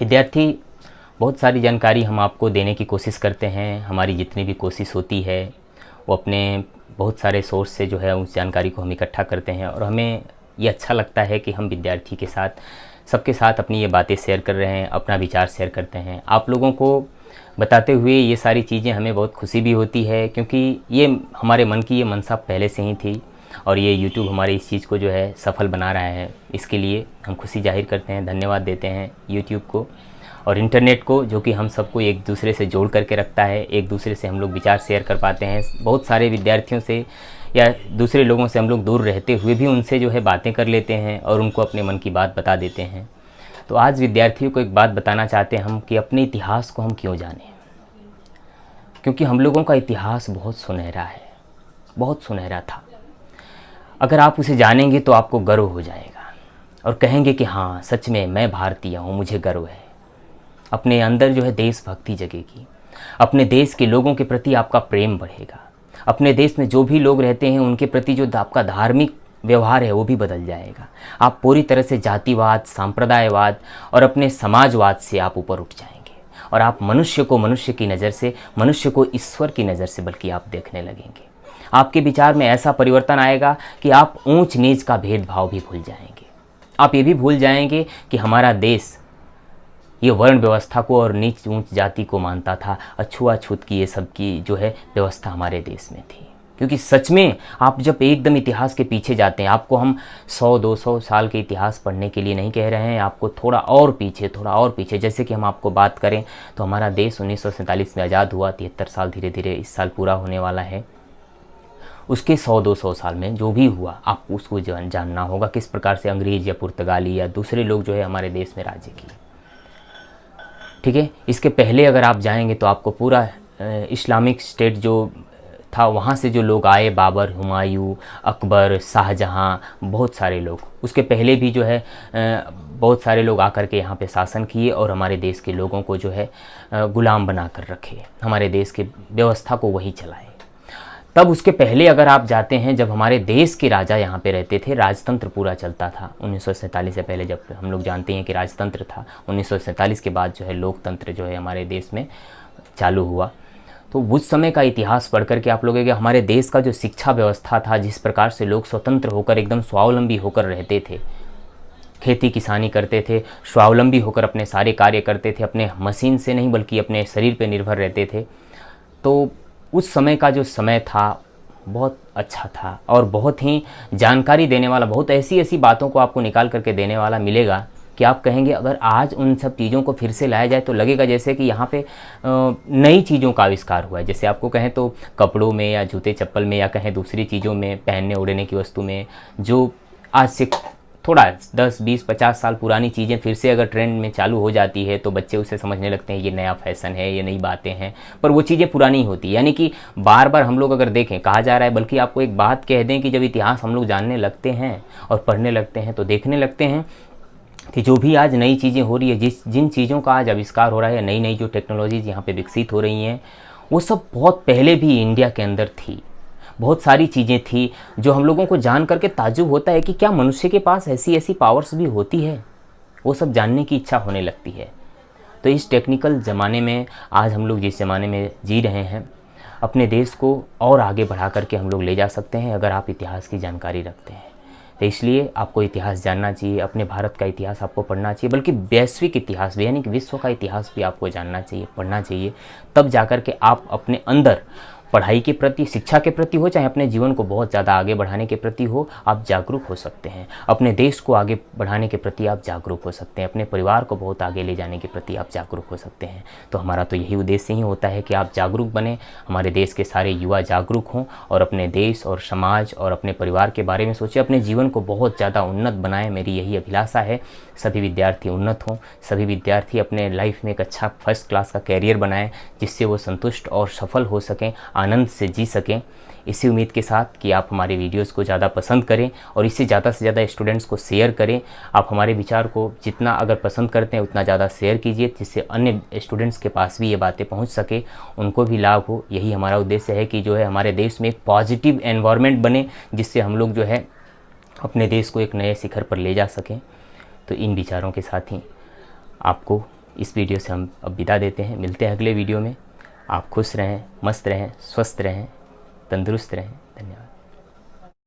विद्यार्थी, बहुत सारी जानकारी हम आपको देने की कोशिश करते हैं। हमारी जितनी भी कोशिश होती है वो अपने बहुत सारे सोर्स से जो है उस जानकारी को हम इकट्ठा करते हैं, और हमें ये अच्छा लगता है कि हम विद्यार्थी के साथ, सबके साथ अपनी ये बातें शेयर कर रहे हैं, अपना विचार शेयर करते हैं। आप लोगों को बताते हुए ये सारी चीज़ें हमें बहुत खुशी भी होती है, क्योंकि ये हमारे मन की ये मनसा पहले से ही थी, और ये यूट्यूब हमारे इस चीज़ को जो है सफल बना रहा है। इसके लिए हम खुशी जाहिर करते हैं, धन्यवाद देते हैं यूट्यूब को और इंटरनेट को, जो कि हम सबको एक दूसरे से जोड़ करके रखता है। एक दूसरे से हम लोग विचार शेयर कर पाते हैं। बहुत सारे विद्यार्थियों से या दूसरे लोगों से हम लोग दूर रहते हुए भी उनसे जो है बातें कर लेते हैं और उनको अपने मन की बात बता देते हैं। तो आज विद्यार्थियों को एक बात बताना चाहते हैं हम कि अपने इतिहास को हम क्यों जानें, क्योंकि हम लोगों का इतिहास बहुत सुनहरा है, बहुत सुनहरा था। अगर आप उसे जानेंगे तो आपको गर्व हो जाएगा और कहेंगे कि हाँ, सच में मैं भारतीय हूँ, मुझे गर्व है। अपने अंदर जो है देशभक्ति जगेगी, अपने देश के लोगों के प्रति आपका प्रेम बढ़ेगा। अपने देश में जो भी लोग रहते हैं उनके प्रति जो आपका धार्मिक व्यवहार है वो भी बदल जाएगा। आप पूरी तरह से जातिवाद, सांप्रदायवाद और अपने समाजवाद से आप ऊपर उठ जाएंगे, और आप मनुष्य को मनुष्य की नज़र से, मनुष्य को ईश्वर की नज़र से बल्कि आप देखने लगेंगे। आपके विचार में ऐसा परिवर्तन आएगा कि आप ऊंच नीच का भेदभाव भी भूल जाएंगे। आप ये भी भूल जाएंगे कि हमारा देश ये वर्ण व्यवस्था को और नीच ऊंच जाति को मानता था, अछूआछूत की ये सब की जो है व्यवस्था हमारे देश में थी। क्योंकि सच में आप जब एकदम इतिहास के पीछे जाते हैं, आपको हम 100-200 साल के इतिहास पढ़ने के लिए नहीं कह रहे हैं, आपको थोड़ा और पीछे, जैसे कि हम आपको बात करें तो हमारा देश 1947 में आज़ाद हुआ। 73 साल धीरे धीरे इस साल पूरा होने वाला है। उसके 100-200 साल में जो भी हुआ आपको उसको जानना होगा, किस प्रकार से अंग्रेज या पुर्तगाली या दूसरे लोग जो है हमारे देश में राज्य किए। ठीक है, इसके पहले अगर आप जाएंगे तो आपको पूरा इस्लामिक स्टेट जो था वहाँ से जो लोग आए, बाबर, हुमायूं, अकबर, शाहजहाँ, बहुत सारे लोग, उसके पहले भी जो है बहुत सारे लोग आकर के यहाँ पे शासन किए और हमारे देश के लोगों को जो है गुलाम बना कर रखे, हमारे देश के व्यवस्था को वही चलाए। तब उसके पहले अगर आप जाते हैं, जब हमारे देश के राजा यहाँ पे रहते थे, राजतंत्र पूरा चलता था। 1947 से पहले जब हम लोग जानते हैं कि राजतंत्र था, 1947 के बाद जो है लोकतंत्र जो है हमारे देश में चालू हुआ। तो उस समय का इतिहास पढ़ करके आप लोगों के हमारे देश का जो शिक्षा व्यवस्था था, जिस प्रकार से लोग स्वतंत्र होकर एकदम स्वावलंबी होकर रहते थे, खेती किसानी करते थे, स्वावलंबी होकर अपने सारे कार्य करते थे, अपने मशीन से नहीं बल्कि अपने शरीर पर निर्भर रहते थे। तो उस समय का जो समय था बहुत अच्छा था और बहुत ही जानकारी देने वाला, बहुत ऐसी ऐसी बातों को आपको निकाल करके देने वाला मिलेगा कि आप कहेंगे अगर आज उन सब चीज़ों को फिर से लाया जाए तो लगेगा जैसे कि यहाँ पे नई चीज़ों का आविष्कार हुआ है। जैसे आपको कहें तो कपड़ों में या जूते चप्पल में या कहें दूसरी चीज़ों में, पहनने ओढ़ने की वस्तु में, जो आज से थोड़ा 10, 20, 50 साल पुरानी चीज़ें फिर से अगर ट्रेंड में चालू हो जाती है तो बच्चे उसे समझने लगते हैं ये नया फैशन है, ये नई बातें हैं, पर वो चीज़ें पुरानी होती है। यानी कि बार बार हम लोग अगर देखें, कहा जा रहा है, बल्कि आपको एक बात कह दें कि जब इतिहास हम लोग जानने लगते हैं और पढ़ने लगते हैं तो देखने लगते हैं कि जो भी आज नई चीज़ें हो रही है, जिन चीज़ों का आज आविष्कार हो रहा है, नई नई जो टेक्नोलॉजीज़ यहाँ पे विकसित हो रही हैं, वो सब बहुत पहले भी इंडिया के अंदर थी। बहुत सारी चीज़ें थी जो हम लोगों को जान करके ताज्जुब होता है कि क्या मनुष्य के पास ऐसी ऐसी पावर्स भी होती है, वो सब जानने की इच्छा होने लगती है। तो इस टेक्निकल ज़माने में आज हम लोग जिस ज़माने में जी रहे हैं, अपने देश को और आगे बढ़ा करके हम लोग ले जा सकते हैं अगर आप इतिहास की जानकारी रखते हैं। तो इसलिए आपको इतिहास जानना चाहिए, अपने भारत का इतिहास आपको पढ़ना चाहिए, बल्कि वैश्विक इतिहास भी, यानी कि विश्व का इतिहास भी आपको जानना चाहिए, पढ़ना चाहिए। तब जाकर के आप अपने अंदर पढ़ाई के प्रति, शिक्षा के प्रति हो, चाहे अपने जीवन को बहुत ज़्यादा आगे बढ़ाने के प्रति हो, आप जागरूक हो सकते हैं। अपने देश को आगे बढ़ाने के प्रति आप जागरूक हो सकते हैं। अपने परिवार को बहुत आगे ले जाने के प्रति आप जागरूक हो सकते हैं। तो हमारा तो यही उद्देश्य ही होता है कि आप जागरूक बने, हमारे देश के सारे युवा जागरूक हों और अपने देश और समाज और अपने परिवार के बारे में सोचें, अपने जीवन को बहुत ज़्यादा उन्नत बनाएं। मेरी यही अभिलाषा है, सभी विद्यार्थी उन्नत हों, सभी विद्यार्थी अपने लाइफ में एक अच्छा फर्स्ट क्लास का कैरियर बनाएं, जिससे वो संतुष्ट और सफल हो सकें, आनंद से जी सकें। इसी उम्मीद के साथ कि आप हमारे वीडियोस को ज़्यादा पसंद करें और इससे ज़्यादा से ज़्यादा स्टूडेंट्स को शेयर करें। आप हमारे विचार को जितना अगर पसंद करते हैं उतना ज़्यादा शेयर कीजिए, जिससे अन्य स्टूडेंट्स के पास भी ये बातें पहुंच सके, उनको भी लाभ हो। यही हमारा उद्देश्य है कि जो है हमारे देश में एक पॉजिटिव एनवायरनमेंट बने, जिससे हम लोग जो है अपने देश को एक नए शिखर पर ले जा सकें। तो इन विचारों के साथ ही आपको इस वीडियो से हम अब विदा देते हैं, मिलते हैं अगले वीडियो में। आप खुश रहें, मस्त रहें, स्वस्थ रहें, तंदुरुस्त रहें। धन्यवाद।